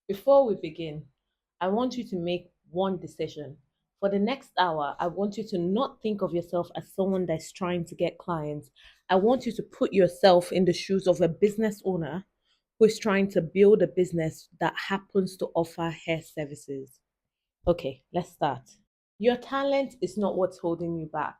Before we begin, I want you to make one decision. For the next hour, I want you to not think of yourself as someone that's trying to get clients. I want you to put yourself in the shoes of a business owner who is trying to build a business that happens to offer hair services. Okay, let's start. Your talent is not what's holding you back.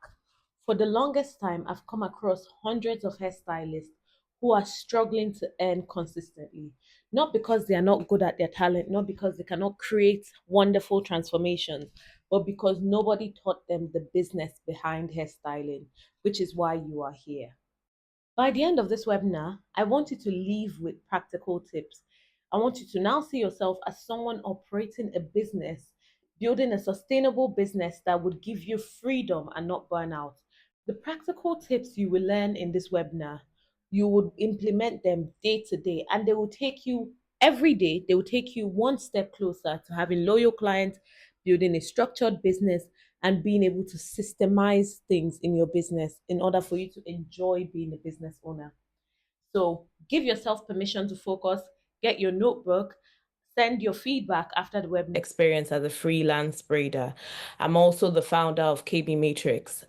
For the longest time, I've come across hundreds of hairstylists who are struggling to earn consistently. Not because they are not good at their talent, not because they cannot create wonderful transformations, but because nobody taught them the business behind hairstyling, which is why you are here. By the end of this webinar, I want you to leave with practical tips. I want you to now see yourself as someone operating a business, building a sustainable business that would give you freedom and not burnout. The practical tips you will learn in this webinar, you would implement them day to day, and they will take you every day, they will take you one step closer to having loyal clients, building a structured business, and being able to systemize things in your business in order for you to enjoy being a business owner. So give yourself permission to focus, get your notebook, send your feedback after the webinar. Experience as a freelance braider. I'm also the founder of KB Matrix.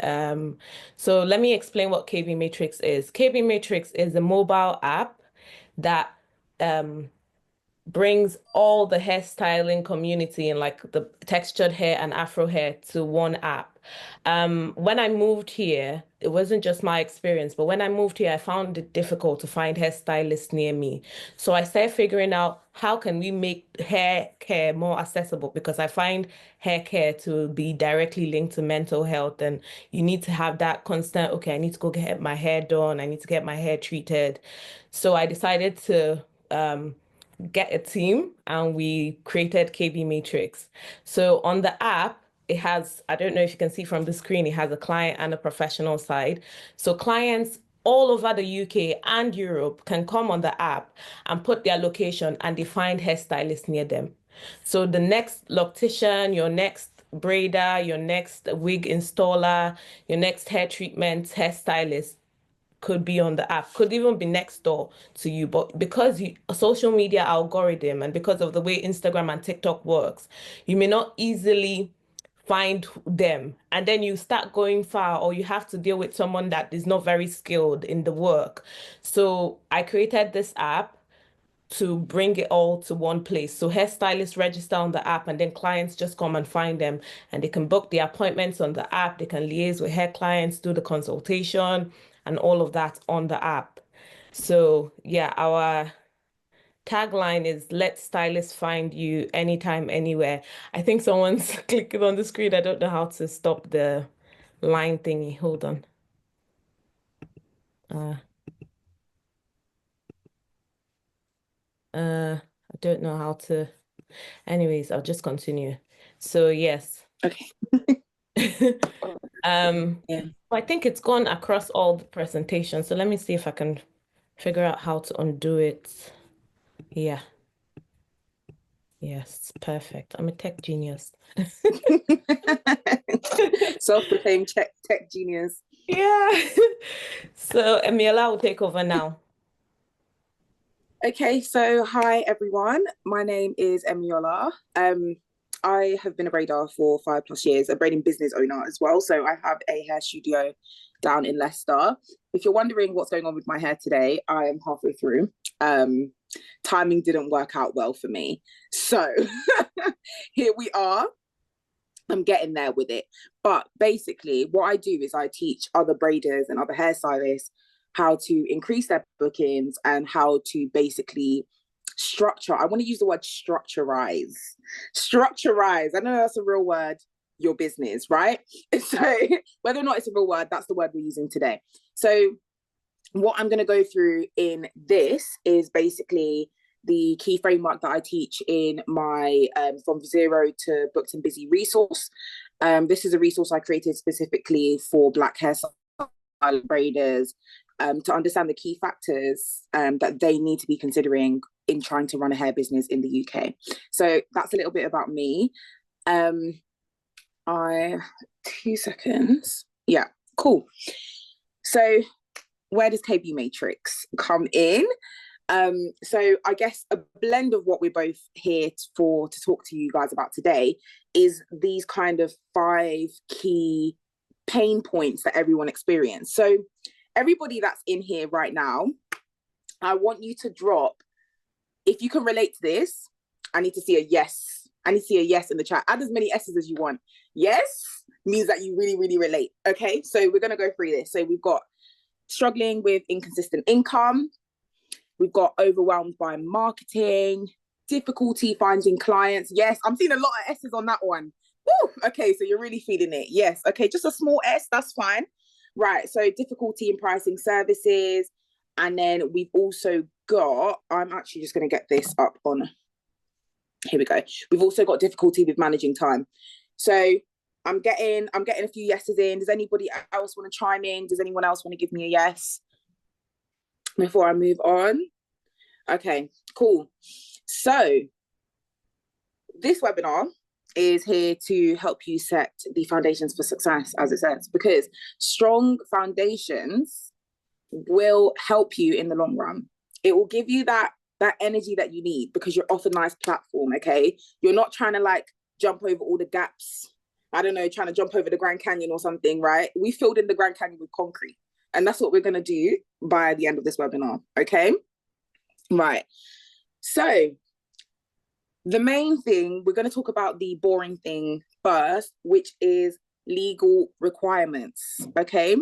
So let me explain what KB Matrix is. KB Matrix is a mobile app that brings all the hairstyling community and like the textured hair and afro hair to one app. When I moved here, it wasn't just my experience, but when I moved here, I found it difficult to find hairstylists near me. So I started figuring out how can we make hair care more accessible, because I find hair care to be directly linked to mental health, and you need to have that constant, okay, I need to go get my hair done, I need to get my hair treated. So I decided to get a team and we created KB Matrix. So on the app, it has, I don't know if you can see from the screen, it has a client and a professional side. So clients all over the UK and Europe can come on the app and put their location and they find hairstylists near them. So the next loctician, your next braider, your next wig installer, your next hair treatment, hairstylist could be on the app, could even be next door to you. But because a social media algorithm and because of the way Instagram and TikTok works, you may not easily find them. And then you start going far, or you have to deal with someone that is not very skilled in the work. So I created this app to bring it all to one place. So hairstylists register on the app and then clients just come and find them, and they can book the appointments on the app. They can liaise with hair clients, do the consultation and all of that on the app. So yeah, our tagline is let stylists find you anytime, anywhere. I think someone's clicking on the screen. I don't know how to stop the line thingy. Hold on. I don't know how to. Anyways, I'll just continue. So yes. Okay. Yeah. I think it's gone across all the presentations. So let me see if I can figure out how to undo it. Yeah. Yes, perfect. I'm a tech genius. Self-proclaimed tech genius. Yeah. So Emiela will take over now. Okay, so hi everyone. My name is Emiola. I have been a braider for 5+ years, a braiding business owner as well. So I have a hair studio down in Leicester. If you're wondering what's going on with my hair today, I am halfway through. Timing didn't work out well for me. So here we are. I'm getting there with it. But basically, what I do is I teach other braiders and other hairstylists how to increase their bookings and how to basically structure. I want to use the word structureize. Structureize. I know that's a real word, your business, right? So whether or not it's a real word, that's the word we're using today. So what I'm going to go through in this is basically the key framework that I teach in my From Zero to Booked and Busy resource. This is a resource I created specifically for Black hairstyle braiders to understand the key factors that they need to be considering in trying to run a hair business in the UK. So that's a little bit about me. 2 seconds. Yeah, cool. So where does KB Matrix come in? So I guess a blend of what we're both here for to talk to you guys about today is these kind of 5 key pain points that everyone experiences. So everybody that's in here right now, I want you to drop, if you can relate to this, I need to see a yes. I need to see a yes in the chat. Add as many S's as you want. Yes means that you really, really relate. Okay, so we're going to go through this. So we've got struggling with inconsistent income. We've got overwhelmed by marketing, difficulty finding clients. Yes, I'm seeing a lot of S's on that one. Woo! Okay, so you're really feeling it. Yes, okay, just a small S, that's fine. Right, so difficulty in pricing services. And then we've also got, I'm actually just going to get this up on, here we go. We've also got difficulty with managing time. So I'm getting a few yeses in. Does anybody else want to chime in? Does anyone else want to give me a yes before I move on? Okay, cool. So this webinar is here to help you set the foundations for success, as it says, because strong foundations will help you in the long run. It will give you that energy that you need because you're off a nice platform, okay? You're not trying to like jump over all the gaps. I don't know, trying to jump over the Grand Canyon or something, right? We filled in the Grand Canyon with concrete. And that's what we're going to do by the end of this webinar, okay? Right. So the main thing, we're going to talk about the boring thing first, which is legal requirements, okay?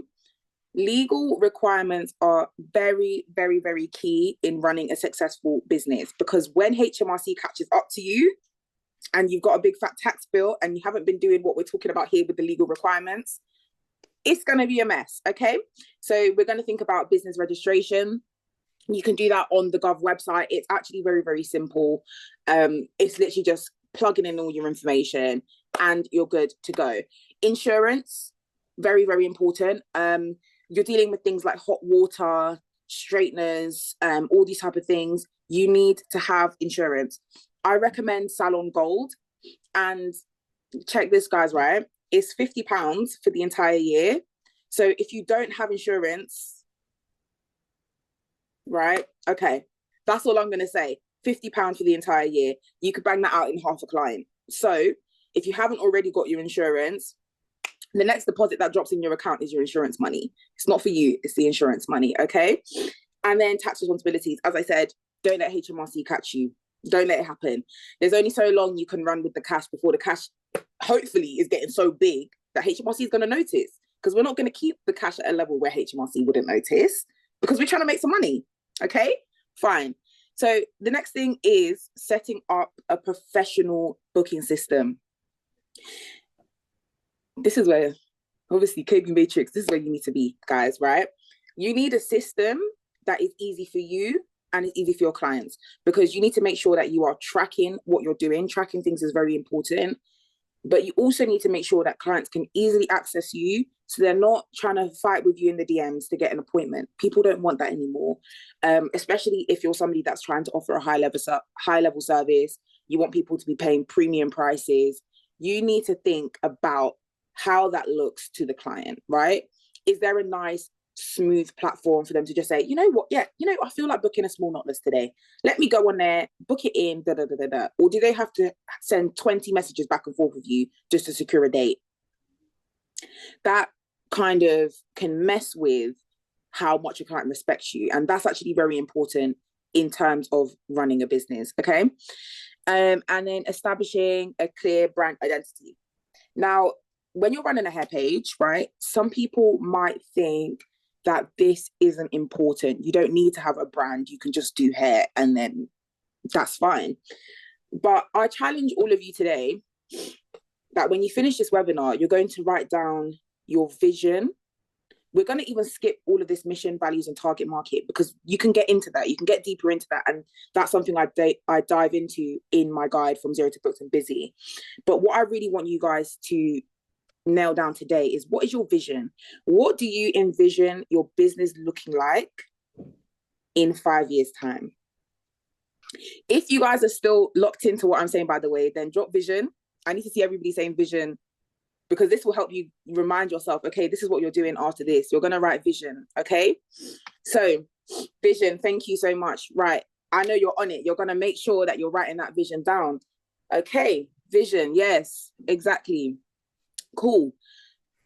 Legal requirements are very, very, very key in running a successful business because when HMRC catches up to you and you've got a big fat tax bill and you haven't been doing what we're talking about here with the legal requirements, it's going to be a mess, okay? So we're going to think about business registration. You can do that on the Gov website. It's actually very, very simple. It's literally just plugging in all your information and you're good to go. Insurance, very, very important. You're dealing with things like hot water, straighteners, all these type of things. You need to have insurance. I recommend Salon Gold. And check this, guys, right? It's £50 for the entire year. So if you don't have insurance, right? Okay, that's all I'm going to say. £50 for the entire year. You could bang that out in half a client. So if you haven't already got your insurance, the next deposit that drops in your account is your insurance money. It's not for you, it's the insurance money, okay? And then tax responsibilities. As I said, don't let HMRC catch you. Don't let it happen. There's only so long you can run with the cash before the cash, hopefully, is getting so big that HMRC is going to notice. Because we're not going to keep the cash at a level where HMRC wouldn't notice because we're trying to make some money, okay? Fine. So the next thing is setting up a professional booking system. This is where, obviously, KB Matrix, this is where you need to be, guys, right? You need a system that is easy for you and is easy for your clients because you need to make sure that you are tracking what you're doing. Tracking things is very important, but you also need to make sure that clients can easily access you so they're not trying to fight with you in the DMs to get an appointment. People don't want that anymore, especially if you're somebody that's trying to offer a high-level service. You want people to be paying premium prices. You need to think about how that looks to the client, right? Is there a nice, smooth platform for them to just say, you know what, yeah, I feel like booking a small knotless today. Let me go on there, book it in, da, da, da, da, da. Or do they have to send 20 messages back and forth with you just to secure a date? That kind of can mess with how much your client respects you. And that's actually very important in terms of running a business, okay? And then establishing a clear brand identity. Now, when you're running a hair page, right, some people might think that this isn't important. You don't need to have a brand. You can just do hair and then that's fine. But I challenge all of you today that when you finish this webinar, you're going to write down your vision. We're going to even skip all of this mission, values, and target market because you can get into that. You can get deeper into that. And that's something I dive into in my guide from Zero to Booked and Busy. But what I really want you guys to nail down today is, what is your vision? What do you envision your business looking like in 5 years' time? If you guys are still locked into what I'm saying, by the way, then drop vision. I need to see everybody saying vision because this will help you remind yourself, okay, this is what you're doing after this. You're going to write vision, okay? So Vision, thank you so much. Right. I know you're on it. You're going to make sure that you're writing that vision down. Okay. Vision. Yes, exactly. Cool.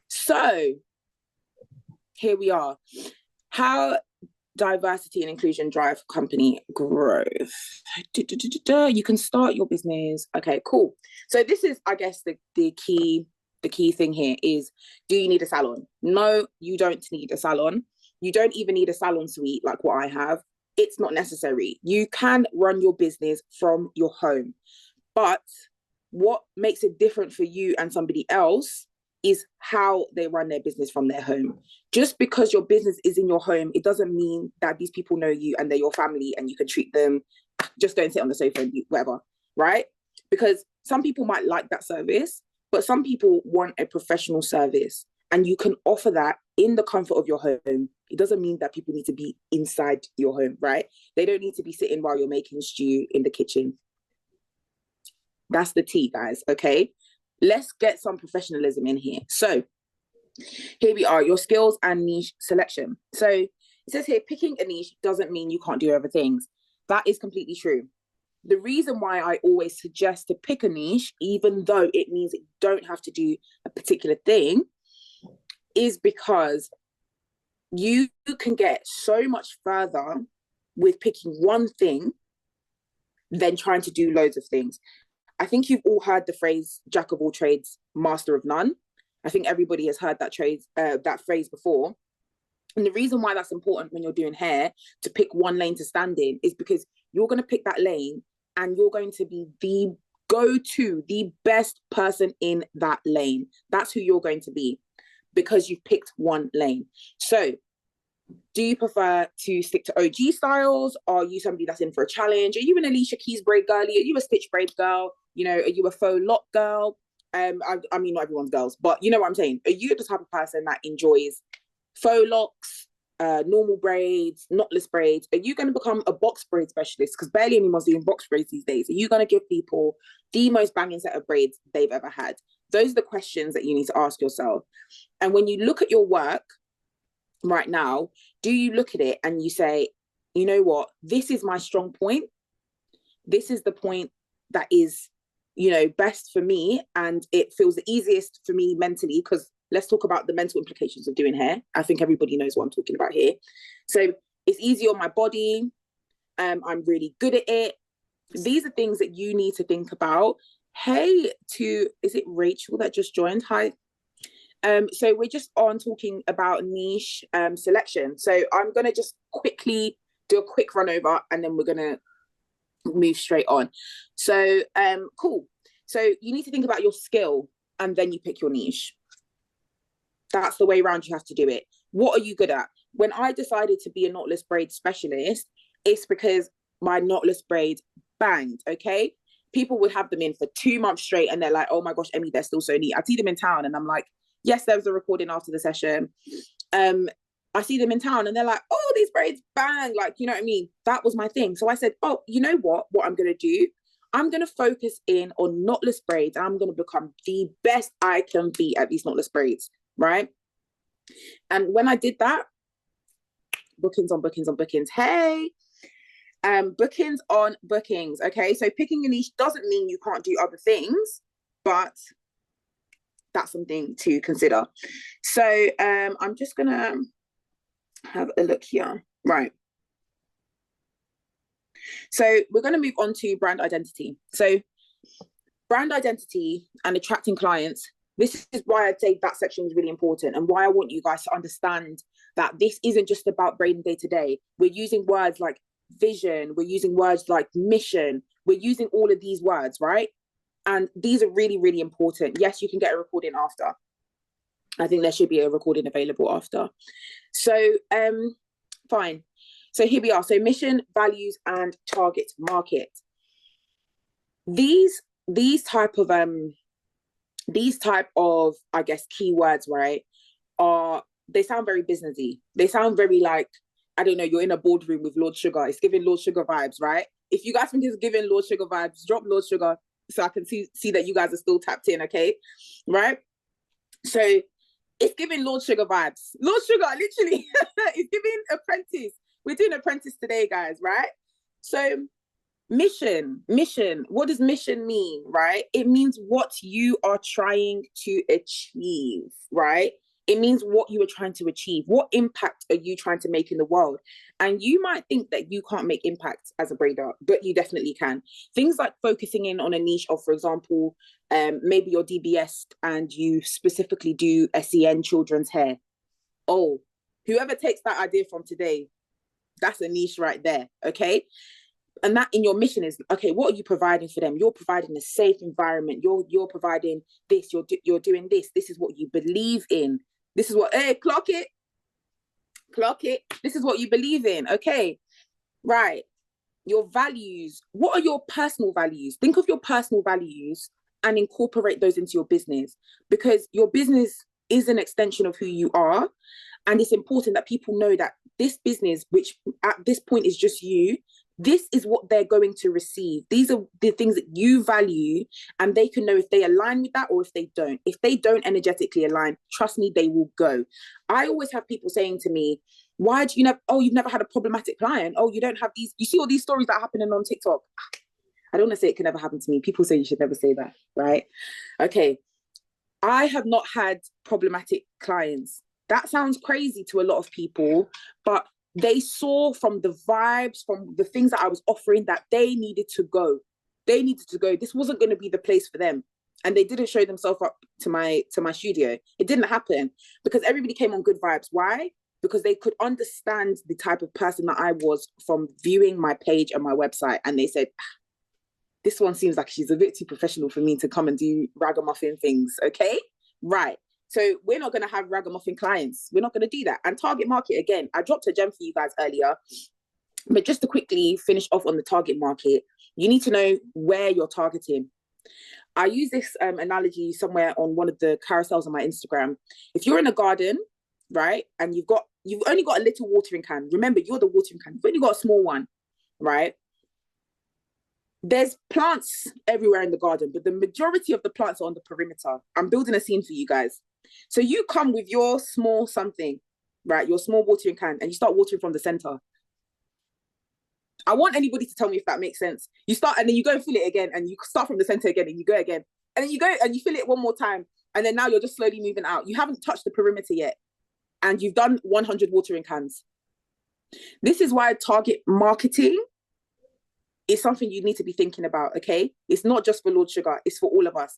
So here we are. How diversity and inclusion drive company growth. You can start your business. Okay, cool. So this is, I guess, the key thing here is, do you need a salon? No, you don't need a salon. You don't even need a salon suite like what I have. It's not necessary. You can run your business from your home. But what makes it different for you and somebody else is how they run their business from their home. Just because your business is in your home, it doesn't mean that these people know you and they're your family and you can treat them, just go and sit on the sofa and whatever, right? Because some people might like that service, but some people want a professional service, and you can offer that in the comfort of your home. It doesn't mean that people need to be inside your home, right? They don't need to be sitting while you're making stew in the kitchen. That's the tea, guys, okay? Let's get some professionalism in here. So here we are, your skills and niche selection. So it says here, picking a niche doesn't mean you can't do other things. That is completely true. The reason why I always suggest to pick a niche, even though it means you don't have to do a particular thing, is because you can get so much further with picking one thing than trying to do loads of things. I think you've all heard the phrase "jack of all trades, master of none." I think everybody has heard that phrase before. And the reason why that's important when you're doing hair, to pick one lane to stand in, is because you're going to pick that lane and you're going to be the go-to, the best person in that lane. That's who you're going to be because you've picked one lane. So do you prefer to stick to OG styles? Are you somebody that's in for a challenge? Are you an Alicia Keys braid girly? Are you a stitch braid girl? You know, are you a faux lock girl? I mean, not everyone's girls, but you know what I'm saying. Are you the type of person that enjoys faux locks, normal braids, knotless braids? Are you going to become a box braid specialist? Because barely anyone's doing box braids these days. Are you going to give people the most banging set of braids they've ever had? Those are the questions that you need to ask yourself. And when you look at your work right now, do you look at it and you say, you know what, this is my strong point. This is the point that is, you know, best for me, and it feels the easiest for me mentally, because let's talk about the mental implications of doing hair. I think everybody knows what I'm talking about here. So it's easy on my body. I'm really good at it. These are things that you need to think about. Hey, is it Rachel that just joined? Hi. So we're just on talking about niche selection. So I'm going to just quickly do a quick run over and then we're going to move straight on. So cool. So you need to think about your skill and then you pick your niche. That's the way around you have to do it. What are you good at? When I decided to be a knotless braid specialist, it's because my knotless braids banged, okay? People would have them in for 2 months straight and they're like, oh my gosh, Emmy, they're still so neat. I see them in town and I'm like, yes, there was a recording after the session. I see them in town and they're like, oh, these braids bang. Like, you know what I mean? That was my thing. So I said, oh, you know what I'm going to do? I'm going to focus in on knotless braids. And I'm going to become the best I can be at these knotless braids, right? And when I did that, bookings on bookings on bookings. Hey, bookings on bookings. Okay, so picking a niche doesn't mean you can't do other things, but that's something to consider. So I'm just going to have a look here. Right. So we're going to move on to brand identity. So brand identity and attracting clients, this is why I'd say that section is really important and why I want you guys to understand that this isn't just about braiding day to day. We're using words like vision, we're using words like mission, we're using all of these words, right? And these are really, really important. Yes, you can get a recording after. I think there should be a recording available after. So fine. So here we are. So mission, values, and target market. These type of I guess keywords, right, they sound very businessy. They sound very like, I don't know, you're in a boardroom with Lord Sugar. It's giving Lord Sugar vibes, right? If you guys think it's giving Lord Sugar vibes, drop Lord Sugar so I can see that you guys are still tapped in, okay? Right? So it's giving Lord Sugar vibes. Lord Sugar, literally, it's giving Apprentice. we're doing apprentice today, guys, right? So mission. What does mission mean, right? It means what you are trying to achieve, right? It means what you are trying to achieve. What impact are you trying to make in the world? And you might think that you can't make impact as a braider, but you definitely can. Things like focusing in on a niche of, for example, maybe you're DBS and you specifically do SEN children's hair. Oh, whoever takes that idea from today, that's a niche right there. Okay. And that in your mission is, okay, what are you providing for them? You're providing a safe environment. You're providing this. You're doing this. This is what you believe in. This is what, hey, clock it. This is what you believe in. Okay, right. Your values. What are your personal values? Think of your personal values and incorporate those into your business, because your business is an extension of who you are. And it's important that people know that this business, which at this point is just you, this is what they're going to receive. These are the things that you value, and they can know if they align with that or if they don't. If they don't energetically align, trust me, they will go. I always have people saying to me, why do you never, oh, you've never had a problematic client. Oh, you don't have these, you see all these stories that are happening on TikTok. I don't want to say it can never happen to me. People say you should never say that, right? Okay. I have not had problematic clients. That sounds crazy to a lot of people, but they saw from the vibes, from the things that I was offering, that they needed to go. They needed to go. This wasn't going to be the place for them. And they didn't show themselves up to my studio. It didn't happen because everybody came on good vibes. Why? Because they could understand the type of person that I was from viewing my page and my website. And they said, this one seems like she's a bit too professional for me to come and do ragamuffin things. Okay, right. So we're not going to have ragamuffin clients. We're not going to do that. And target market, again, I dropped a gem for you guys earlier, but just to quickly finish off on the target market, you need to know where you're targeting. I use this analogy somewhere on one of the carousels on my Instagram. If you're in a garden, right, and you've only got a little watering can. Remember, you're the watering can. You've only got a small one, right? There's plants everywhere in the garden, but the majority of the plants are on the perimeter. I'm building a scene for you guys. So you come with your small something, right? Your small watering can, and you start watering from the center. I want anybody to tell me if that makes sense. You start and then you go and fill it again, and you start from the center again, and you go again. And then you go and you fill it one more time. And then now you're just slowly moving out. You haven't touched the perimeter yet. And you've done 100 watering cans. This is why target marketing is something you need to be thinking about, okay? It's not just for Lord Sugar, it's for all of us.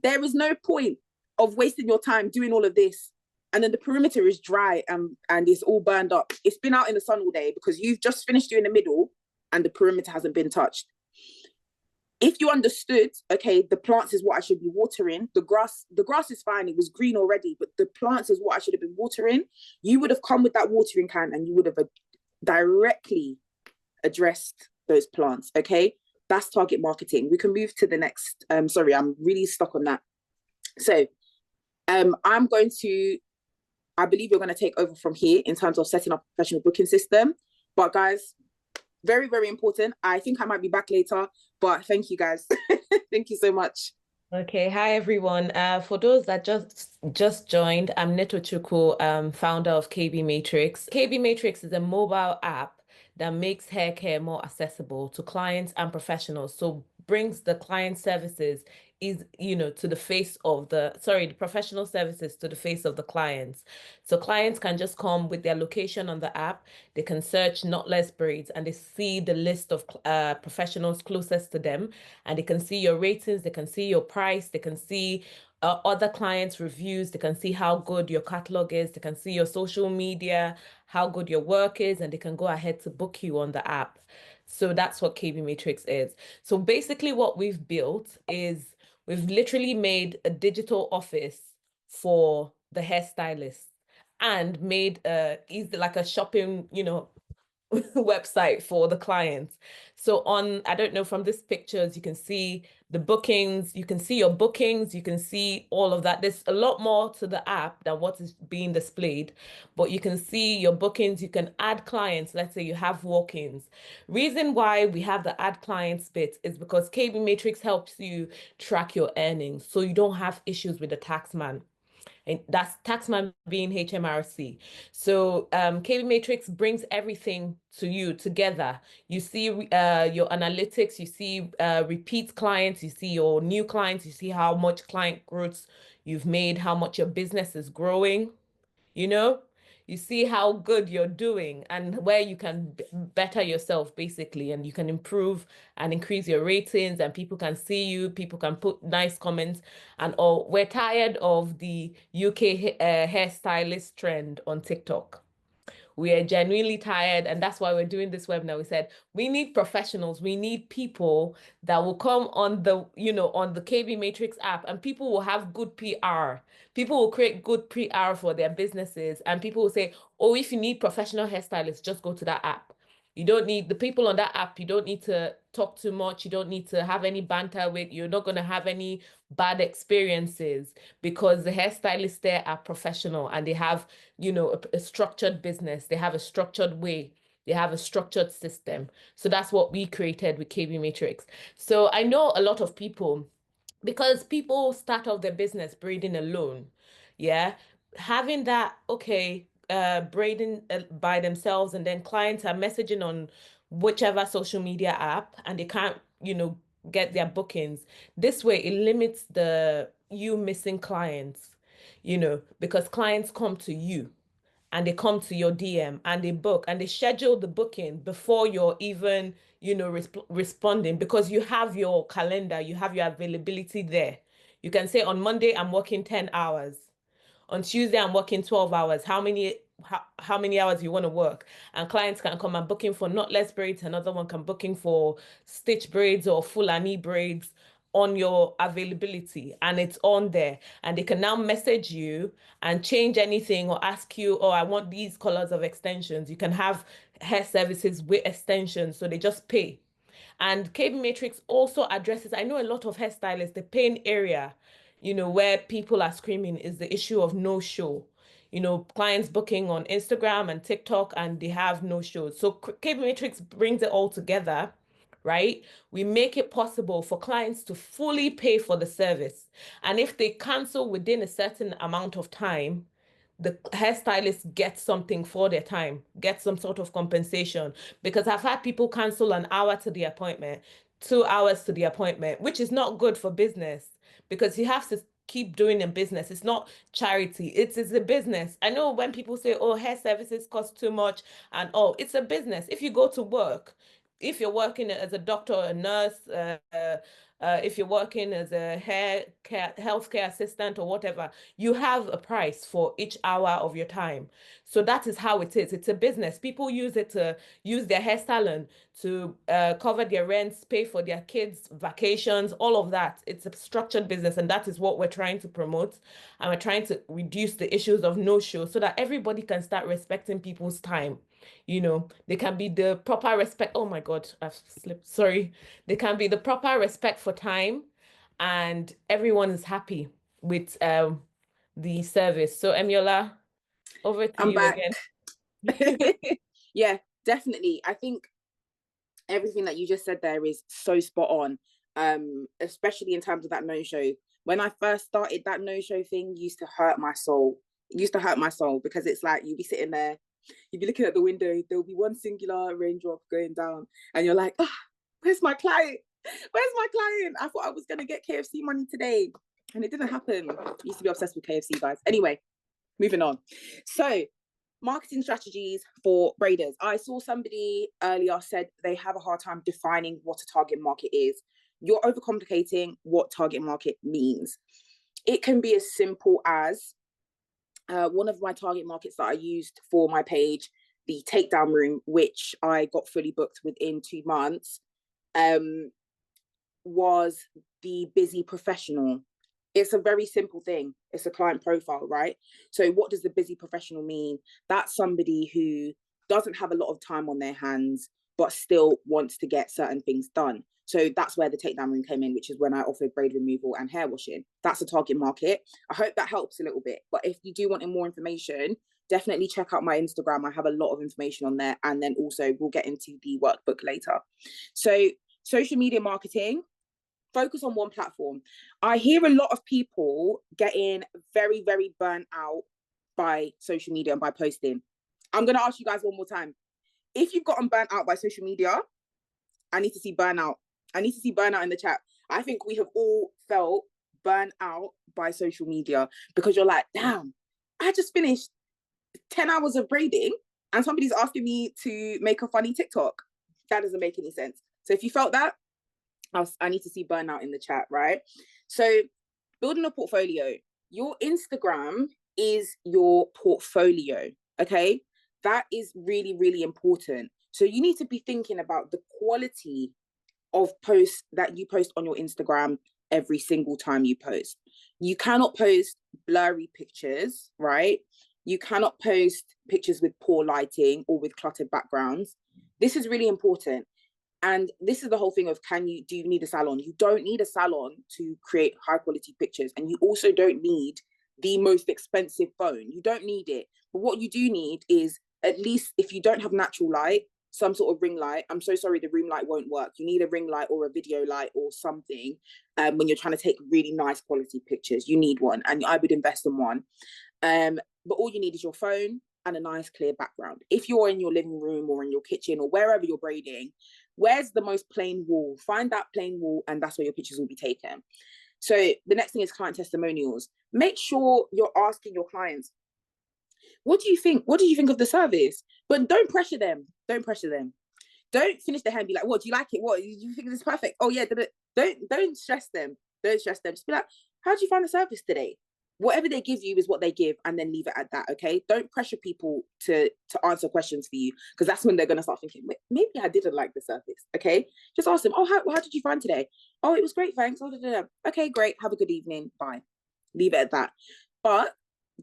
There is no point of wasting your time doing all of this and then the perimeter is dry and it's all burned up. It's been out in the sun all day because you've just finished doing the middle and the perimeter hasn't been touched. If you understood, okay, the plants is what I should be watering, the grass is fine, it was green already, but the plants is what I should have been watering, you would have come with that watering can and you would have directly addressed those plants, okay? That's target marketing. We can move to the next. Sorry, I'm really stuck on that. So I'm going to, I believe you're going to take over from here in terms of setting up a professional booking system. But guys, very, very important. I think I might be back later, but thank you guys. Thank you so much. Okay, hi everyone. For those that just joined, I'm Neto Chukwu, founder of KB Matrix. KB Matrix is a mobile app that makes hair care more accessible to clients and professionals. So brings the client services to the face of the professional services to the face of the clients. So clients can just come with their location on the app. They can search knotless braids and they see the list of professionals closest to them, and they can see your ratings, they can see your price, they can see other clients' reviews, they can see how good your catalog is, they can see your social media, how good your work is, and they can go ahead to book you on the app. So that's what KB Matrix is. So basically what we've built is we've literally made a digital office for the hairstylist and made easy like a shopping, website for the clients. So I don't know, from these pictures, you can see the bookings, you can see your bookings, you can see all of that. There's a lot more to the app than what is being displayed, but you can see your bookings, you can add clients. Let's say you have walk-ins. Reason why we have the add clients bit is because KB Matrix helps you track your earnings so you don't have issues with the tax man. And that's Taxman being HMRC. So KB Matrix brings everything to you together. You see your analytics, you see repeat clients, you see your new clients, you see how much client growth you've made, how much your business is growing, you know? You see how good you're doing and where you can better yourself, basically, and you can improve and increase your ratings, and people can see you, people can put nice comments, and all. We're tired of the UK hairstylist trend on TikTok. We are genuinely tired, and that's why we're doing this webinar. We said we need professionals, we need people that will come on on the KB Matrix app, and people will have good PR. People will create good PR for their businesses, and people will say, oh, if you need professional hairstylists, just go to that app. You don't need the people on that app. You don't need to talk too much. You don't need to have any banter with. You're not going to have any bad experiences because the hairstylists there are professional and they have, a structured business. They have a structured way. They have a structured system. So that's what we created with KB Matrix. So I know a lot of people, because people start off their business braiding alone. Yeah. Having that, okay, braiding by themselves, and then clients are messaging on whichever social media app and they can't, get their bookings. This way it limits the you missing clients, because clients come to you and they come to your DM and they book and they schedule the booking before you're even, responding, because you have your calendar, you have your availability there. You can say on Monday, I'm working 10 hours. On Tuesday, I'm working 12 hours. How many hours you want to work? And clients can come and booking for knotless braids. Another one can booking for stitch braids or Fulani braids on your availability, and it's on there, and they can now message you and change anything or ask you, oh, I want these colors of extensions. You can have hair services with extensions, so they just pay. And KB Matrix also addresses, I know a lot of hairstylists, the pain area, where people are screaming is the issue of no show. Clients booking on Instagram and TikTok and they have no shows. So KB Matrix brings it all together, right? We make it possible for clients to fully pay for the service. And if they cancel within a certain amount of time, the hairstylist gets something for their time, get some sort of compensation. Because I've had people cancel an hour to the appointment, 2 hours to the appointment, which is not good for business because you have to keep doing a business. It's not charity, it's a business. I know when people say, oh, hair services cost too much, and oh, it's a business. If you go to work, if you're working as a doctor or a nurse, if you're working as a healthcare assistant or whatever, you have a price for each hour of your time. So that is how it is. It's a business. People use it to use their hair salon to cover their rents, pay for their kids' vacations, all of that. It's a structured business, and that is what we're trying to promote. And we're trying to reduce the issues of no-show so that everybody can start respecting people's time. They can be the proper respect. Oh my God, I've slipped. Sorry. They can be the proper respect for time, and everyone is happy with the service. So Emiola, over to I'm you back. again. Yeah, definitely. I think everything that you just said there is so spot on, especially in terms of that no-show. When I first started, that no-show thing used to hurt my soul. It used to hurt my soul because it's like you'd be sitting there, you'd be looking at the window, there'll be one singular raindrop going down, and you're like, oh, where's my client? Where's my client? I thought I was going to get KFC money today, and it didn't happen. I used to be obsessed with KFC, guys. Anyway, moving on. So, marketing strategies for braiders. I saw somebody earlier said they have a hard time defining what a target market is. You're overcomplicating what target market means. It can be as simple as one of my target markets that I used for my page, the takedown room, which I got fully booked within 2 months, was the busy professional. It's a very simple thing. It's a client profile, right? So what does the busy professional mean? That's somebody who doesn't have a lot of time on their hands, but still wants to get certain things done. So that's where the takedown room came in, which is when I offered braid removal and hair washing. That's a target market. I hope that helps a little bit. But if you do want more information, definitely check out my Instagram. I have a lot of information on there. And then also we'll get into the workbook later. So social media marketing, Focus on one platform. I hear a lot of people getting very, very burnt out by social media and by posting. I'm going to ask you guys one more time. If you've gotten burnt out by social media, I need to see burnout. I need to see burnout in the chat. I think we have all felt burnt out by social media because you're like, damn, I just finished 10 hours of braiding and somebody's asking me to make a funny TikTok. That doesn't make any sense. So if you felt that, I need to see burnout in the chat, right? So building a portfolio, your Instagram is your portfolio, okay? That is really, really important. So you need to be thinking about the quality of posts that you post on your Instagram every single time you post. You cannot post blurry pictures, right? You cannot post pictures with poor lighting or with cluttered backgrounds. This is really important. And this is the whole thing of do you need a salon? You don't need a salon to create high quality pictures. And you also don't need the most expensive phone. You don't need it. But what you do need is, at least if you don't have natural light, some sort of ring light. I'm so sorry, the room light won't work. You need a ring light or a video light or something when you're trying to take really nice quality pictures. You need one, and I would invest in one. But all you need is your phone and a nice clear background. If you're in your living room or in your kitchen or wherever you're braiding, where's the most plain wall? Find that plain wall, and that's where your pictures will be taken. So the next thing is client testimonials. Make sure you're asking your clients, what do you think? What do you think of the service? But don't pressure them. Don't pressure them. Don't finish the hair and be like, what, do you like it? What, do you think this is perfect? Oh yeah, don't stress them. Don't stress them. Just be like, how did you find the service today? Whatever they give you is what they give, and then leave it at that, okay? Don't pressure people to answer questions for you, because that's when they're going to start thinking, maybe I didn't like the service, okay? Just ask them, oh, how did you find today? Oh, it was great, thanks. Oh, okay, great. Have a good evening. Bye. Leave it at that. But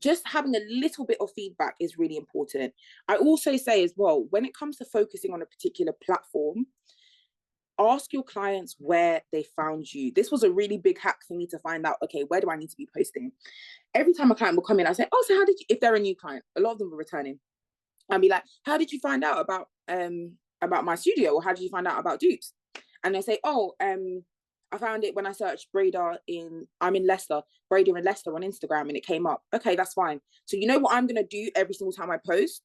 just having a little bit of feedback is really important. I also say as well, when it comes to focusing on a particular platform, ask your clients where they found you. This was a really big hack for me to find out, okay, where do I need to be posting? Every time a client will come in, I say, oh, so how did you, if they're a new client, a lot of them are returning. I'll be like, how did you find out about my studio? Or how did you find out about dupes? And they say, oh, I found it when I searched I'm in Leicester, Braider in Leicester on Instagram, and it came up. Okay, that's fine. So you know what I'm going to do every single time I post?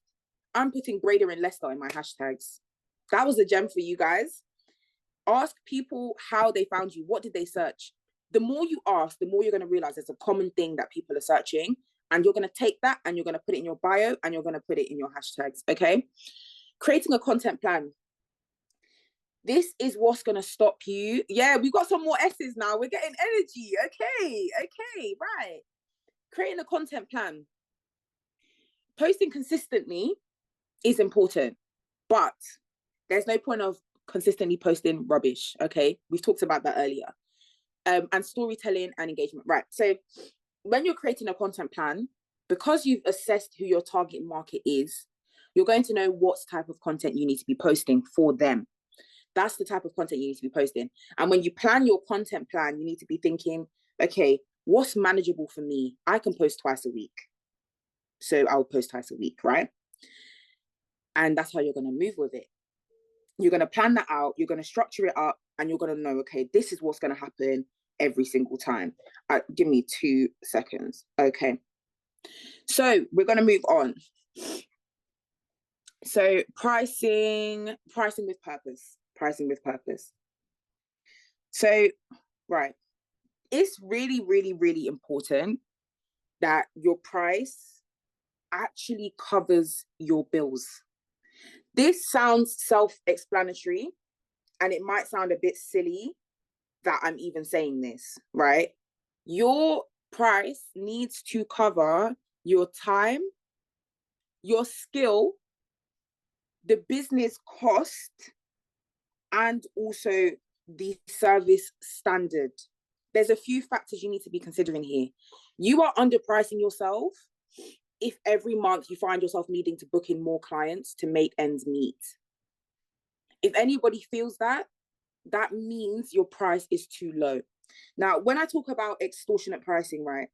I'm putting Braider in Leicester in my hashtags. That was a gem for you guys. Ask people how they found you. What did they search? The more you ask, the more you're going to realize there's a common thing that people are searching. And you're going to take that and you're going to put it in your bio and you're going to put it in your hashtags, okay? Creating a content plan. This is what's going to stop you. Yeah, we've got some more S's now. We're getting energy. Okay, right. Creating a content plan. Posting consistently is important, but there's no point of consistently posting rubbish, okay? We've talked about that earlier. And storytelling and engagement, right? So when you're creating a content plan, because you've assessed who your target market is, you're going to know what type of content you need to be posting for them. That's the type of content you need to be posting. And when you plan your content plan, you need to be thinking, okay, what's manageable for me? I can post twice a week. So I'll post twice a week, right? And that's how you're going to move with it. You're going to plan that out. You're going to structure it up, and you're going to know, okay, this is what's going to happen every single time. Give me 2 seconds. Okay. So we're going to move on. So pricing with purpose. So, right. It's really, really, really important that your price actually covers your bills. This sounds self-explanatory, and it might sound a bit silly that I'm even saying this, right? Your price needs to cover your time, your skill, the business cost, and also the service standard. There's a few factors you need to be considering here. You are underpricing yourself if every month you find yourself needing to book in more clients to make ends meet. If anybody feels that, that means your price is too low. Now, when I talk about extortionate pricing, right,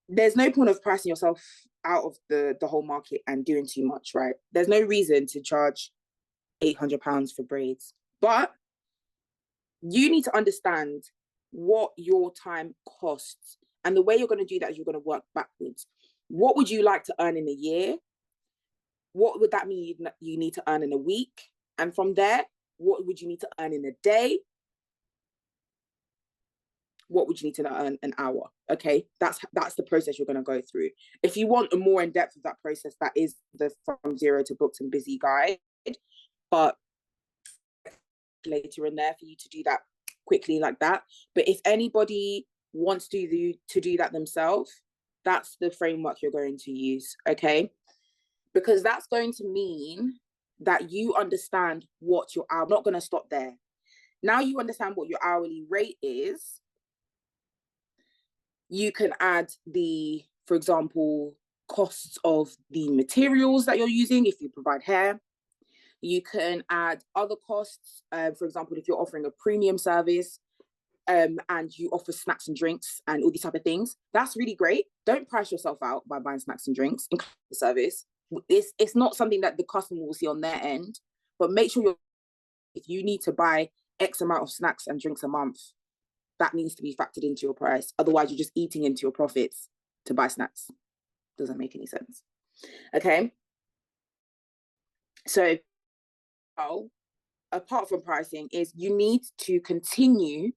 there's no point of pricing yourself out of the whole market and doing too much, right? There's no reason to charge £800 for braids. But you need to understand what your time costs. And the way you're going to do that is you're going to work backwards. What would you like to earn in a year? What would that mean you need to earn in a week? And from there, what would you need to earn in a day? What would you need to earn an hour? Okay, that's the process you're going to go through. If you want a more in depth of that process, that is the From Zero to Booked and Busy guide. But later in there for you to do that quickly like that. But if anybody wants to do that themselves, that's the framework you're going to use. Okay, because that's going to mean that you understand what your hour. I'm not going to stop there. Now you understand what your hourly rate is. You can add the, for example, costs of the materials that you're using if you provide hair. You can add other costs. For example, if you're offering a premium service and you offer snacks and drinks and all these type of things, that's really great. Don't price yourself out by buying snacks and drinks, include the service. It's not something that the customer will see on their end, but make sure if you need to buy X amount of snacks and drinks a month, that needs to be factored into your price. Otherwise, you're just eating into your profits to buy snacks. Doesn't make any sense. Okay. So, apart from pricing, is you need to continue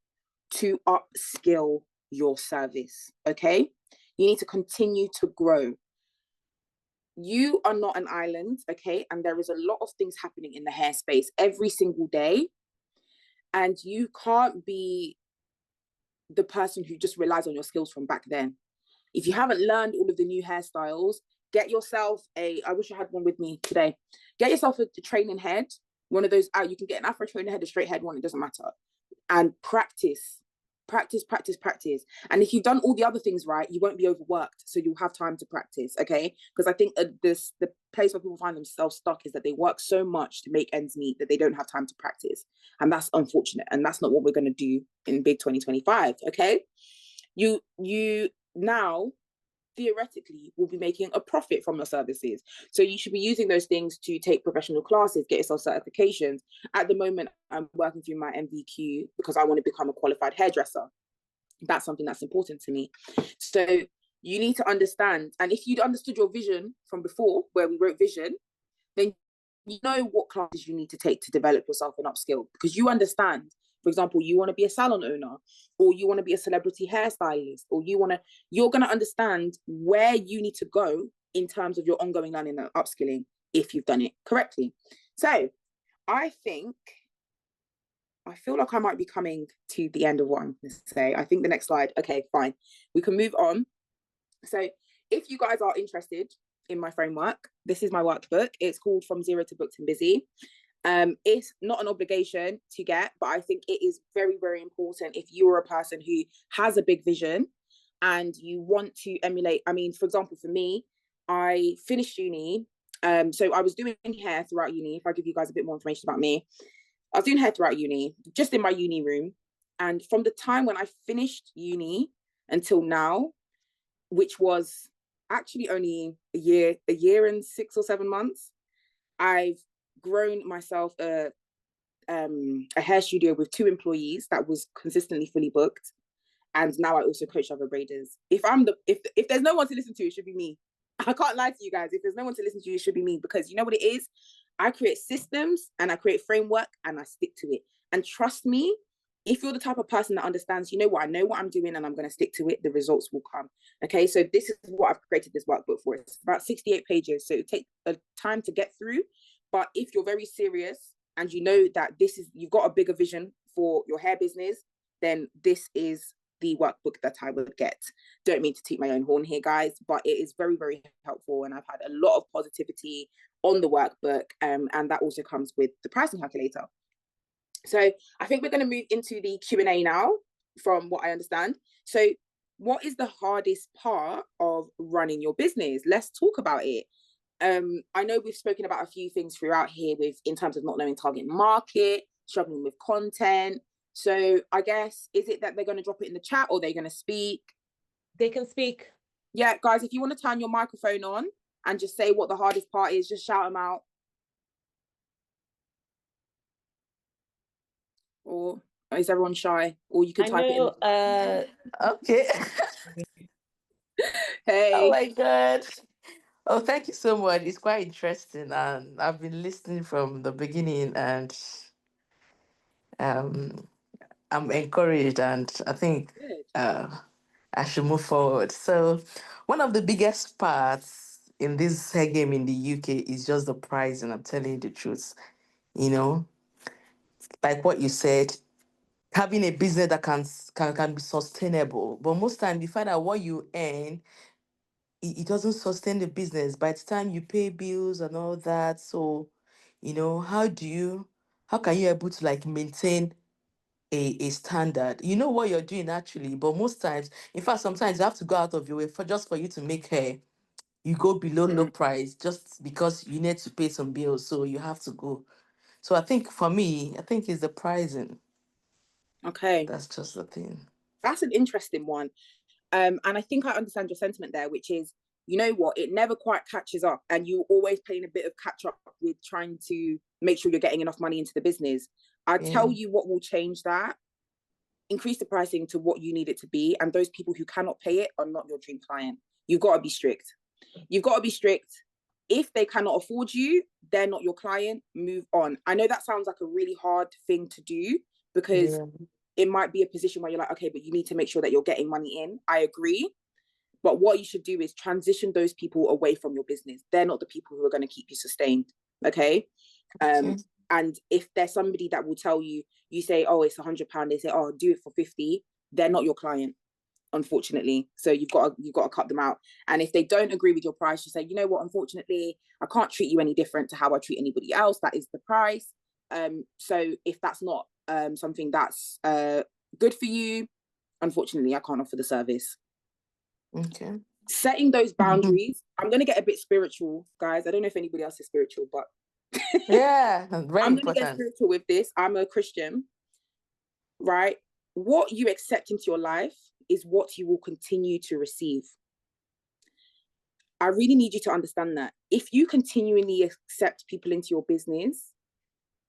to upskill your service. Okay. You need to continue to grow. You are not an island. Okay. And there is a lot of things happening in the hair space every single day. And you can't be the person who just relies on your skills from back then. If you haven't learned all of the new hairstyles, get yourself I wish I had one with me today. Get yourself a training head, one of those out. You can get an Afro training head, a straight head one, it doesn't matter. And practice. And if you've done all the other things right, you won't be overworked. So you'll have time to practice, okay? Because I think the place where people find themselves stuck is that they work so much to make ends meet that they don't have time to practice. And that's unfortunate. And that's not what we're going to do in big 2025, okay? You now theoretically will be making a profit from your services. So you should be using those things to take professional classes, get yourself certifications. At the moment, I'm working through my MVQ because I want to become a qualified hairdresser. That's something that's important to me. So you need to understand, and if you'd understood your vision from before, where we wrote vision, then you know what classes you need to take to develop yourself and upskill, because you understand. For example, you want to be a salon owner, or you want to be a celebrity hairstylist, or you're going to understand where you need to go in terms of your ongoing learning and upskilling if you've done it correctly. So I feel like I might be coming to the end of what I'm going to say. I think the next slide. Okay, fine. We can move on. So if you guys are interested in my framework, this is my workbook. It's called From Zero to Booked and Busy. It's not an obligation to get, but I think it is very, very important if you're a person who has a big vision and you want to emulate. I mean, for example, for me, I finished uni. So I was doing hair throughout uni. If I give you guys a bit more information about me, I was doing hair throughout uni, just in my uni room. And from the time when I finished uni until now, which was actually only a year and 6 or 7 months, I've grown myself a hair studio with 2 employees that was consistently fully booked, and now I also coach other braiders. If there's no one to listen to, it should be me. I can't lie to you guys. If there's no one to listen to, it should be me, because you know what it is? I create systems and I create framework and I stick to it. And trust me, if you're the type of person that understands, you know what, I know what I'm doing and I'm going to stick to it, the results will come. Okay, so this is what I've created this workbook for. It's about 68 pages, so it takes a time to get through. But if you're very serious and you know that you've got a bigger vision for your hair business, then this is the workbook that I would get. Don't mean to toot my own horn here, guys, but it is very, very helpful. And I've had a lot of positivity on the workbook. And that also comes with the pricing calculator. So I think we're going to move into the Q&A now, from what I understand. So what is the hardest part of running your business? Let's talk about it. I know we've spoken about a few things throughout here in terms of not knowing target market, struggling with content. So I guess, is it that they're going to drop it in the chat or they're going to speak? They can speak. Yeah, guys, if you want to turn your microphone on and just say what the hardest part is, just shout them out. Or, Is everyone shy? Or you could I type it in know. Okay. Oh Hey. my God. Oh, thank you so much. It's quite interesting, and I've been listening from the beginning, and um, I'm encouraged, and I think Good. uh, I should move forward. So, one of the biggest parts in this hair game in the UK is just the pricing. I'm telling you the truth. You know, like what you said, having a business that can be sustainable. But most times you find out what you earn, it doesn't sustain the business by the time you pay bills and all that. So, how can you able to like maintain a standard? You know what you're doing actually, but most times, in fact, sometimes you have to go out of your way for you to make hair. You go below low Mm, price just because you need to pay some bills, so you have to go. So I think for me, I think it's the pricing. okay. That's just the thing. That's an interesting one. And I think I understand your sentiment there, which is, you know what, it never quite catches up, and you're always playing a bit of catch up with trying to make sure you're getting enough money into the business. I Yeah. tell you what will change that. Increase the pricing to what you need it to be. And those people who cannot pay it are not your dream client. You've got to be strict. You've got to be strict. If they cannot afford you, they're not your client. Move on. I know that sounds like a really hard thing to do, because Yeah. it might be a position where you're like, okay, but you need to make sure that you're getting money in. I agree. But what you should do is transition those people away from your business. They're not the people who are going to keep you sustained. Okay. Okay. And if there's somebody that will tell you, you say, oh, it's £100, they say, oh, do it for 50, they're not your client, unfortunately. So you've got to cut them out. And if they don't agree with your price, you say, you know what, unfortunately, I can't treat you any different to how I treat anybody else. That is the price. So if that's not something that's good for you, unfortunately, I can't offer the service. Okay. Setting those boundaries. I'm going to get a bit spiritual, guys. I don't know if anybody else is spiritual, but Yeah, very I'm going to get important. spiritual with this. I'm a Christian, right? What you accept into your life is what you will continue to receive. I really need you to understand that. If you continually accept people into your business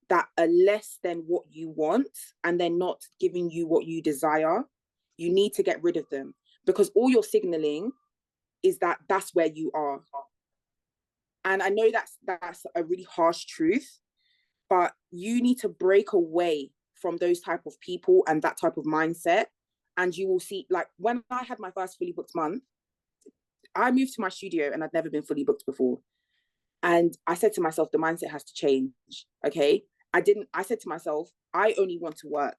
that are less than what you want, and they're not giving you what you desire, you need to get rid of them, because all you're signaling is that that's where you are. And I know that's a really harsh truth, but you need to break away from those type of people and that type of mindset. And you will see, like when I had my first fully booked month, I moved to my studio and I'd never been fully booked before. And I said to myself, the mindset has to change. Okay. I said to myself, I only want to work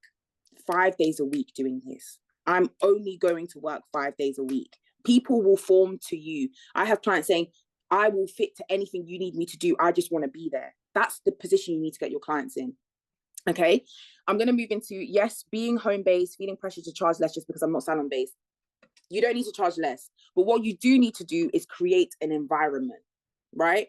5 days a week doing this. I'm only going to work 5 days a week. People will form to you. I have clients saying, I will fit to anything you need me to do. I just want to be there. That's the position you need to get your clients in. Okay. I'm going to move into, yes, being home based, feeling pressure to charge less just because I'm not salon based. You don't need to charge less. But what you do need to do is create an environment, right?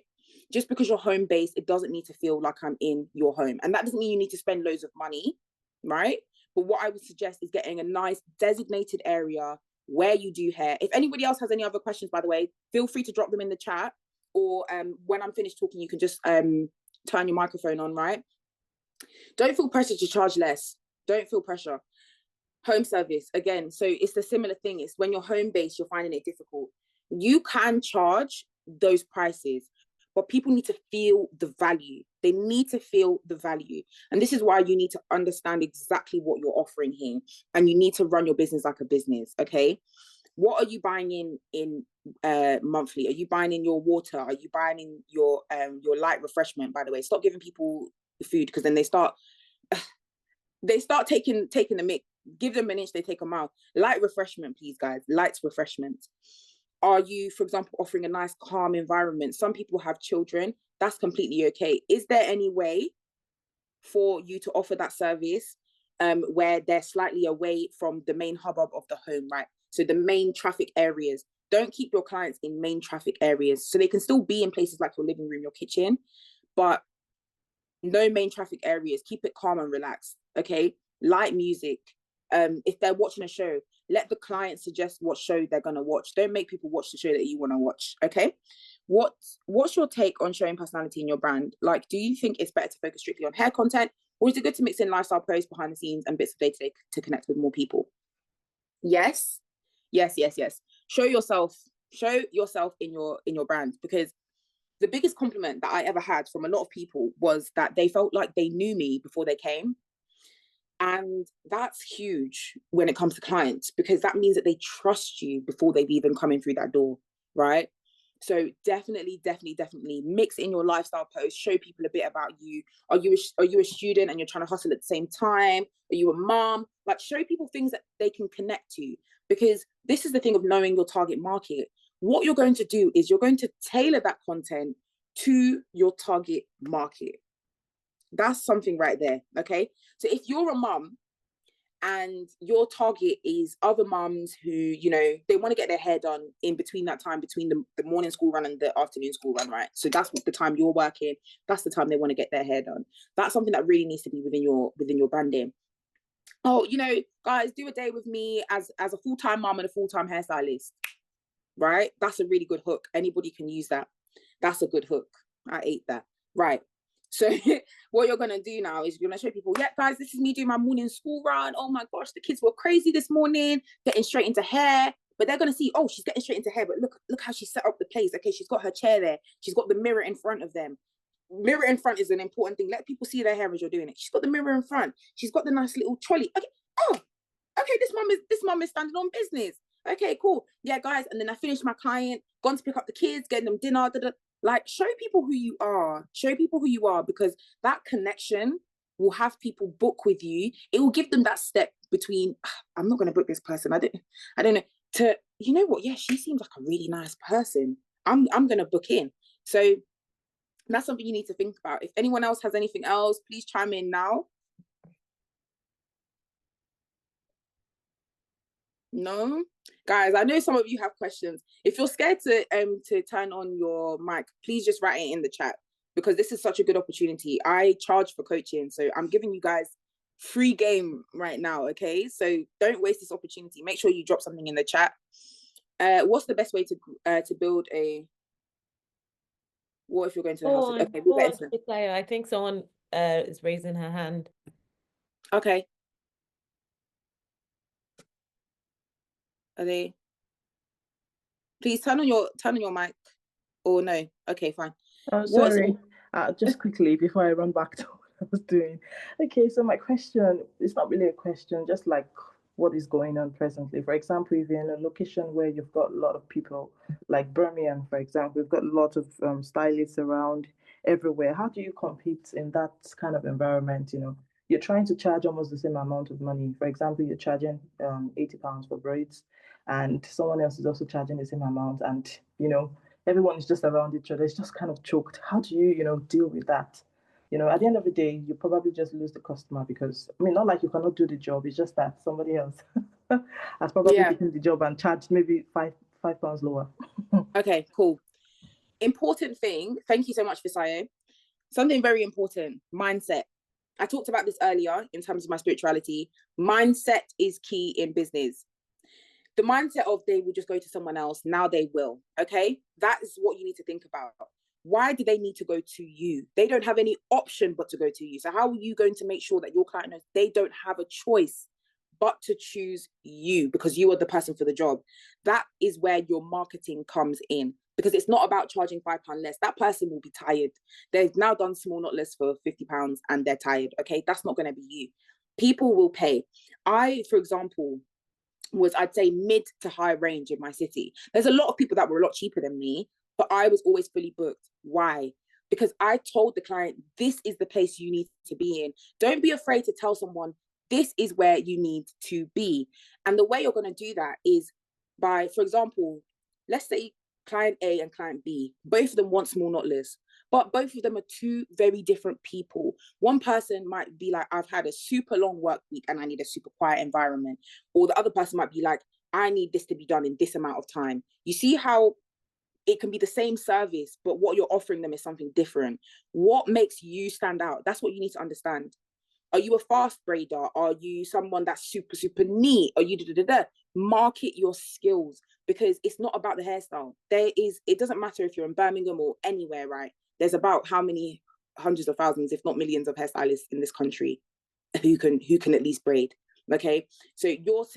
Just because you're home based, it doesn't need to feel like I'm in your home. And that doesn't mean you need to spend loads of money, right? But what I would suggest is getting a nice designated area where you do hair. If anybody else has any other questions, by the way, feel free to drop them in the chat. Or when I'm finished talking, you can just turn your microphone on, right? Don't feel pressure to charge less. Don't feel pressure. Home service, again, so it's the similar thing. It's when you're home based, you're finding it difficult. You can charge those prices, but people need to feel the value. They need to feel the value. And this is why you need to understand exactly what you're offering here. And you need to run your business like a business, okay? What are you buying in monthly? Are you buying in your water? Are you buying in your light refreshment? By the way, stop giving people food, because then they start taking the mic. Give them an inch, they take a mile. Light refreshment, please, guys. Light refreshment. Are you, for example, offering a nice calm environment? Some people have children. That's completely okay. Is there any way for you to offer that service where they're slightly away from the main hubbub of the home, right? So the main traffic areas. Don't keep your clients in main traffic areas. So they can still be in places like your living room, your kitchen, but no main traffic areas. Keep it calm and relaxed. Okay. Light music. If they're watching a show, let the client suggest what show they're gonna watch. Don't make people watch the show that you want to watch. Okay. What's your take on showing personality in your brand? Like, do you think it's better to focus strictly on hair content, Or is it good to mix in lifestyle posts behind the scenes and bits of day-to-day to connect with more people? Yes, yes, yes, yes. Show yourself in your brand, because the biggest compliment that I ever had from a lot of people was that they felt like they knew me before they came. And that's huge when it comes to clients, because that means that they trust you before they've even come in through that door, right? So definitely, definitely, definitely mix in your lifestyle posts, show people a bit about you. Are you a student and you're trying to hustle at the same time? Are you a mom? Like, show people things that they can connect to, because this is the thing of knowing your target market. What you're going to do is you're going to tailor that content to your target market. That's something right there. Okay. So if you're a mum and your target is other mums who, you know, they want to get their hair done in between that time, between the morning school run and the afternoon school run, right? So that's the time you're working. That's the time they want to get their hair done. That's something that really needs to be within your branding. Oh, you know, guys, do a day with me as a full-time mum and a full-time hairstylist, right? That's a really good hook. Anybody can use that. That's a good hook. I ate that. Right. So what you're going to do now is you're going to show people, yeah, guys, this is me doing my morning school run. Oh my gosh, the kids were crazy this morning, getting straight into hair. But they're going to see, oh, she's getting straight into hair. But look how she set up the place. Okay, she's got her chair there. She's got the mirror in front of them. Mirror in front is an important thing. Let people see their hair as you're doing it. She's got the mirror in front. She's got the nice little trolley. Okay. Oh, okay, this mom is standing on business. Okay, cool. Yeah, guys. And then I finished my client, gone to pick up the kids, getting them dinner. Like, show people who you are. Show people who you are, because that connection will have people book with you. It will give them that step between, I'm not going to book this person. I don't know. To, you know what? Yeah, she seems like a really nice person. I'm going to book in. So that's something you need to think about. If anyone else has anything else, please chime in now. No, guys, I know some of you have questions. If you're scared to turn on your mic, please just write it in the chat, because this is such a good opportunity. I charge for coaching, so I'm giving you guys free game right now. Okay, so don't waste this opportunity. Make sure you drop something in the chat. What's the best way to build a? What if you're going to the house? Okay, we'll get into it. I think someone is raising her hand. Okay. Are they? Please turn on your mic. Or no? Okay, fine. Oh, sorry. Just quickly before I run back to what I was doing. Okay, so my question, it's not really a question, just like what is going on presently. For example, if you're in a location where you've got a lot of people, like Birmingham, for example, we've got a lot of stylists around everywhere. How do you compete in that kind of environment? You know, you're trying to charge almost the same amount of money. For example, you're charging £80 for braids, and someone else is also charging the same amount, and you know, everyone is just around each other. It's just kind of choked. How do you, deal with that? You know, at the end of the day, you probably just lose the customer because, I mean, not like you cannot do the job. It's just that somebody else has probably taken the job and charged maybe £5 lower. Okay, cool. Important thing. Thank you so much, Fisayo. Something very important, mindset. I talked about this earlier in terms of my spirituality. Mindset is key in business. The mindset of they will just go to someone else, now they will, okay? That is what you need to think about. Why do they need to go to you? They don't have any option but to go to you. So how are you going to make sure that your client knows they don't have a choice but to choose you, because you are the person for the job? That is where your marketing comes in, because it's not about charging £5 less. That person will be tired. They've now done small knotless for £50 and they're tired, okay? That's not going to be you. People will pay. I, for example, was, I'd say, mid to high range in my city. There's a lot of people that were a lot cheaper than me, but I was always fully booked. Why? Because I told the client, this is the place you need to be in. Don't be afraid to tell someone, this is where you need to be. And the way you're going to do that is by, for example, let's say client A and client B, both of them want small knotless, but both of them are two very different people. One person might be like, I've had a super long work week and I need a super quiet environment. Or the other person might be like, I need this to be done in this amount of time. You see how it can be the same service, but what you're offering them is something different. What makes you stand out? That's what you need to understand. Are you a fast braider? Are you someone that's super, super neat? Are you Market your skills, because it's not about the hairstyle. It doesn't matter if you're in Birmingham or anywhere, right? There's about how many hundreds of thousands, if not millions of hairstylists in this country who can at least braid. Okay, so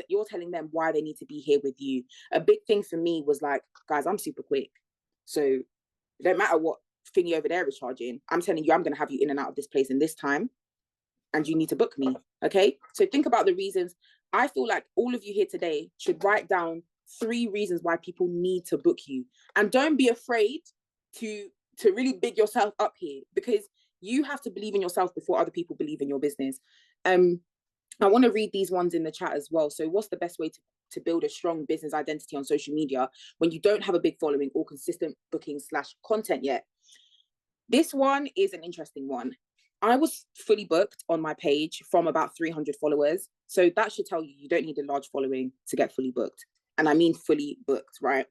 you're telling them why they need to be here with you. A big thing for me was like, guys, I'm super quick, so it don't matter what thingy over there is charging. I'm telling you, I'm going to have you in and out of this place in this time, and you need to book me. Okay, so think about the reasons. I feel like all of you here today should write down 3 reasons why people need to book you, and don't be afraid to really big yourself up here, because you have to believe in yourself before other people believe in your business. I want to read these ones in the chat as well. So what's the best way to build a strong business identity on social media when you don't have a big following or consistent booking / content yet? This one is an interesting one. I was fully booked on my page from about 300 followers. So that should tell you, you don't need a large following to get fully booked. And I mean fully booked, right?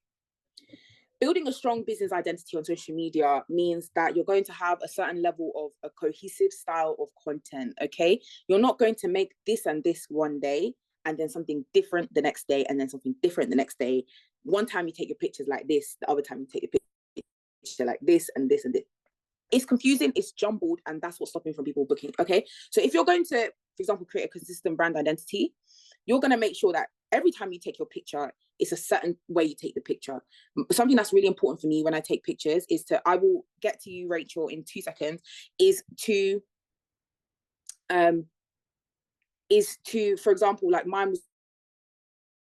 Building a strong business identity on social media means that you're going to have a certain level of a cohesive style of content, okay? You're not going to make this and this one day and then something different the next day and then something different the next day. One time you take your pictures like this, the other time you take your picture like this and this and this. It's confusing, it's jumbled, and that's what's stopping from people booking, okay? So if you're going to, for example, create a consistent brand identity, you're going to make sure that every time you take your picture, it's a certain way you take the picture. Something that's really important for me when I take pictures is I will get to you, Rachel, in 2 seconds, is to, for example, like mine was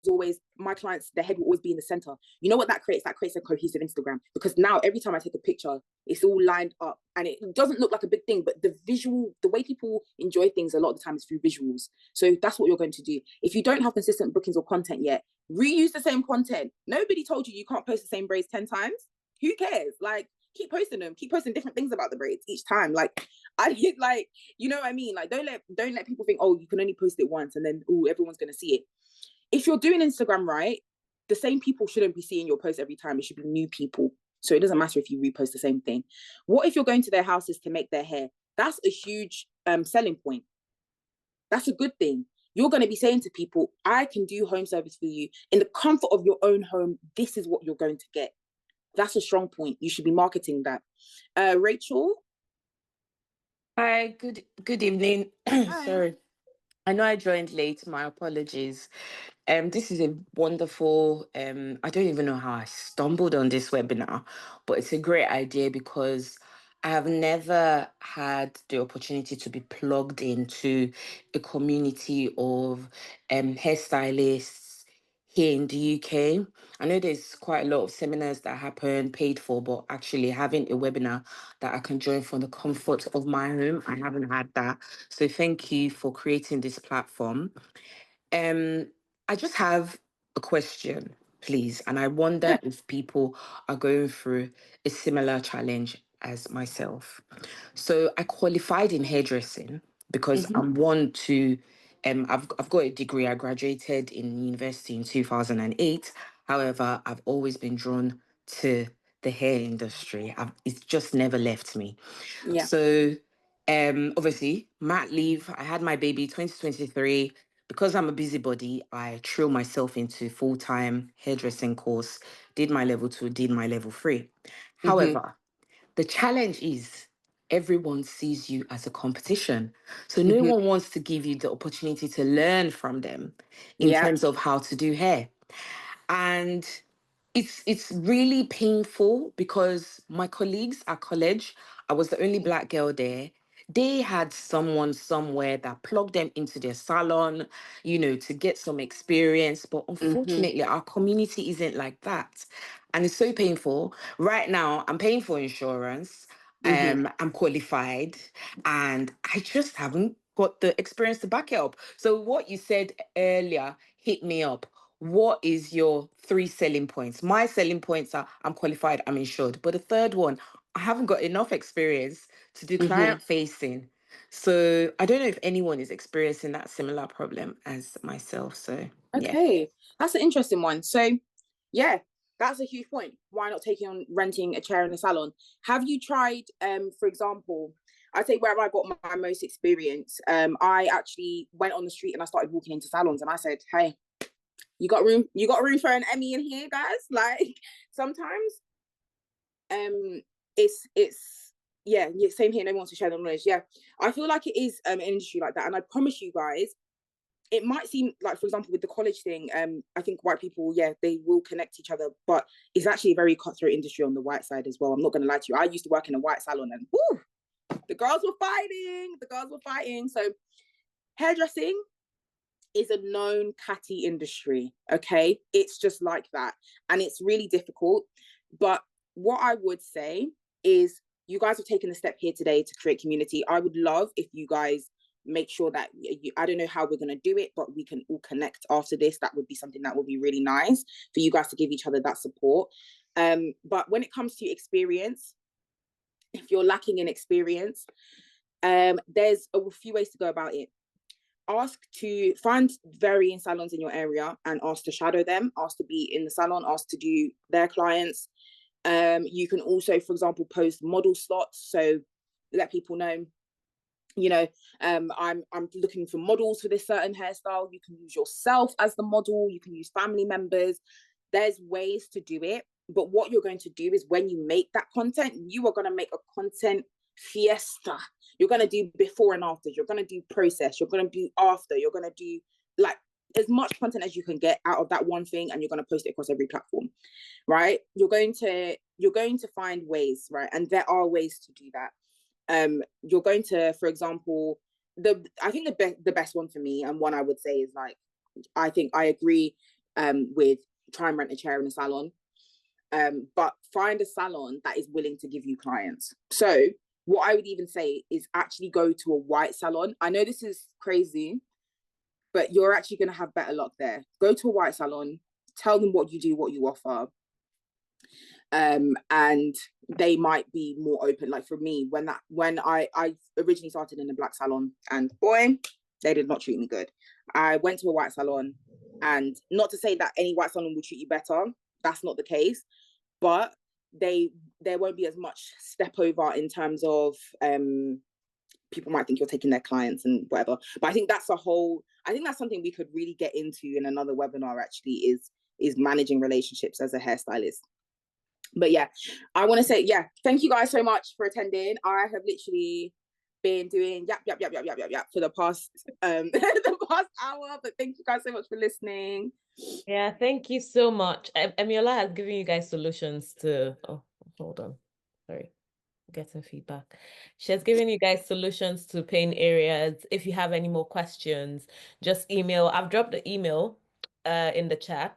always, my clients, their head will always be in the center. You know what that creates? That creates a cohesive Instagram, because now every time I take a picture, it's all lined up and it doesn't look like a big thing, but the way people enjoy things a lot of the time is through visuals. So that's what you're going to do. If you don't have consistent bookings or content yet, reuse the same content. Nobody told you can't post the same braids 10 times. Who cares? Like, keep posting them, keep posting different things about the braids each time. Like, you know what I mean? Like, don't let people think, oh, you can only post it once and then, oh, everyone's going to see it. If you're doing Instagram right, the same people shouldn't be seeing your post every time. It should be new people. So it doesn't matter if you repost the same thing. What if you're going to their houses to make their hair? That's a huge selling point. That's a good thing. You're going to be saying to people, I can do home service for you in the comfort of your own home. This is what you're going to get. That's a strong point. You should be marketing that. Rachel? Hi, good evening. Hi. Sorry. I know I joined late. My apologies. This is a wonderful, I don't even know how I stumbled on this webinar, but it's a great idea because I have never had the opportunity to be plugged into a community of hairstylists here in the UK. I know there's quite a lot of seminars that happen paid for, but actually having a webinar that I can join from the comfort of my home, I haven't had that. So thank you for creating this platform. I just have a question, please, and I wonder if people are going through a similar challenge as myself. So I qualified in hairdressing because I'm one to, I've got a degree. I graduated in university in 2008. However, I've always been drawn to the hair industry. It's just never left me. Yeah. So, obviously, mat leave. I had my baby 2023. Because I'm a busybody, I threw myself into full-time hairdressing course, did my level 2, did my level 3. However, the challenge is everyone sees you as a competition. So no one wants to give you the opportunity to learn from them in Yeah. terms of how to do hair. And it's really painful because my colleagues at college, I was the only Black girl there. They had someone somewhere that plugged them into their salon, to get some experience. But unfortunately, our community isn't like that. And it's so painful. Right now, I'm paying for insurance. I'm qualified and I just haven't got the experience to back it up. So what you said earlier hit me up. What is your 3 selling points? My selling points are I'm qualified, I'm insured. But the third one, I haven't got enough experience to do client facing. So I don't know if anyone is experiencing that similar problem as myself. So yeah. Okay, that's an interesting one. So, yeah, that's a huge point. Why not taking on renting a chair in a salon? Have you tried, for example, I say where I got my most experience. I actually went on the street and I started walking into salons and I said, "Hey, you got room? You got room for an Emmy in here, guys?" Like sometimes, it's same here. No one wants to share their knowledge. Yeah, I feel like it is an industry like that, and I promise you guys, it might seem like, for example, with the college thing, I think white people, they will connect each other, but it's actually a very cutthroat industry on the white side as well. I'm not going to lie to you. I used to work in a white salon, and woo, the girls were fighting. So hairdressing is a known catty industry. Okay, it's just like that, and it's really difficult. But what I would say is, you guys have taken a step here today to create community. I would love if you guys make sure that I don't know how we're going to do it, but we can all connect after this. That would be something that would be really nice for you guys to give each other that support. But when it comes to experience, if you're lacking in experience, there's a few ways to go about it. Ask to find varying salons in your area and ask to shadow them, ask to be in the salon, ask to do their clients. You can also, for example, post model slots, so let people know, I'm looking for models for this certain hairstyle. You can use yourself as the model, you can use family members. There's ways to do it, but what you're going to do is, when you make that content, you are going to make a content fiesta. You're going to do before and after, you're going to do process, you're going to do after, you're going to do like as much content as you can get out of that one thing, and you're going to post it across every platform, right? You're going to find ways, right? And there are ways to do that. You're going to, for example, I think the best one for me, and one I would say, is like, I think I agree with try and rent a chair in a salon, but find a salon that is willing to give you clients. So what I would even say is actually go to a white salon. I know this is crazy, but you're actually going to have better luck there. Go to a white salon, tell them what you do, what you offer, and they might be more open. Like for me, when I originally started in a black salon, and boy, they did not treat me good. I went to a white salon, and not to say that any white salon will treat you better, that's not the case, but there won't be as much step over in terms of people might think you're taking their clients and whatever. But I think that's something we could really get into in another webinar, actually, is managing relationships as a hairstylist. But yeah, I want to say, thank you guys so much for attending. I have literally been doing yap for the past the past hour, but thank you guys so much for listening. Yeah, thank you so much. Emiola has given you guys solutions to, oh, hold on, sorry, getting feedback. She has given you guys solutions to pain areas. If you have any more questions, just email. I've dropped the email in the chat.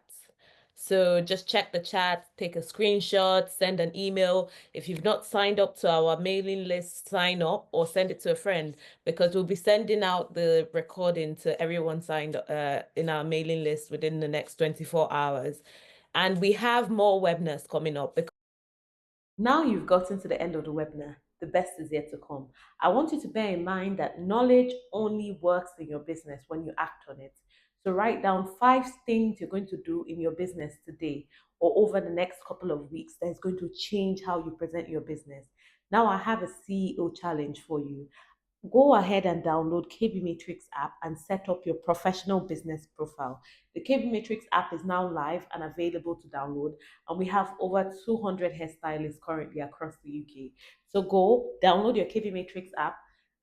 So just check the chat, take a screenshot, send an email. If you've not signed up to our mailing list, sign up or send it to a friend, because we'll be sending out the recording to everyone signed in our mailing list within the next 24 hours. And we have more webinars coming up. Now you've gotten to the end of the webinar, the best is yet to come. I want you to bear in mind that knowledge only works in your business when you act on it. So write down 5 things you're going to do in your business today or over the next couple of weeks that is going to change how you present your business. Now I have a CEO challenge for you. Go ahead and download KB Matrix app and set up your professional business profile. The KB Matrix app is now live and available to download, and we have over 200 hairstylists currently across the UK. So go download your KB Matrix app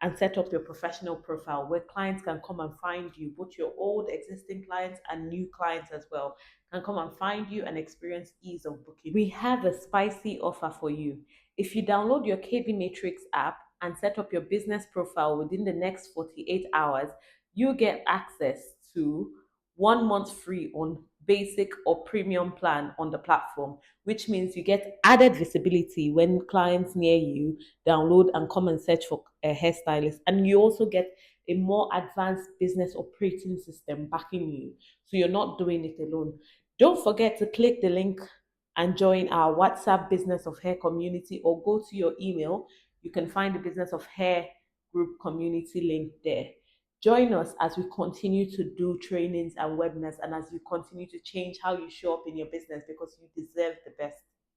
and set up your professional profile where clients can come and find you. Both your old existing clients and new clients as well can come and find you and experience ease of booking. We have a spicy offer for you. If you download your KB Matrix app and set up your business profile within the next 48 hours, you get access to 1 month free on basic or premium plan on the platform, which means you get added visibility when clients near you download and come and search for a hairstylist. And you also get a more advanced business operating system backing you. So you're not doing it alone. Don't forget to click the link and join our WhatsApp Business of Hair community, or go to your email. You can find the Business of Hair group community link there. Join us as we continue to do trainings and webinars, and as you continue to change how you show up in your business, because you deserve the best.